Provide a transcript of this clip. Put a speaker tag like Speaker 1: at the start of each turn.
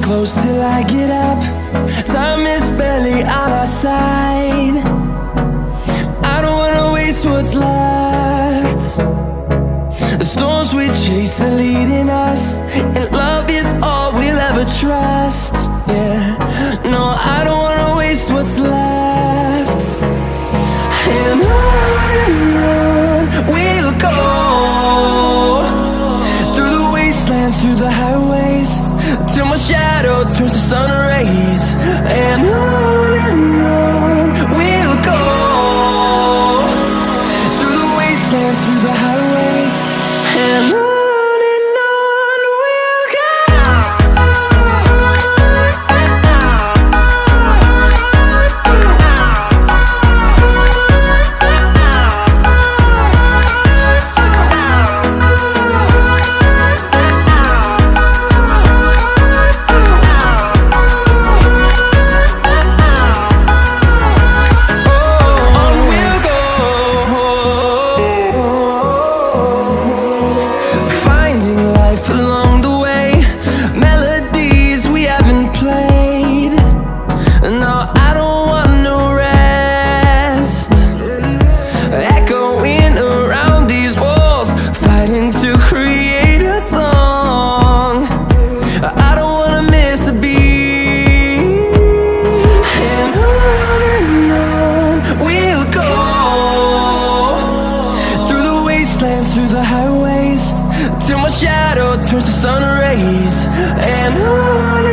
Speaker 1: close till I get up. Time is barely on our side. I don't wanna waste what's left. The storms we chase are leading us, and love is all we'll ever trust. Yeah, no, I don't wanna waste what's left. And on we'll go, through the wastelands, through the highways, till my shadow turns to sun rays. And on we'll go, through the wastelands, through the highways, and on we'll go. Till my shadow turns to sun rays. And on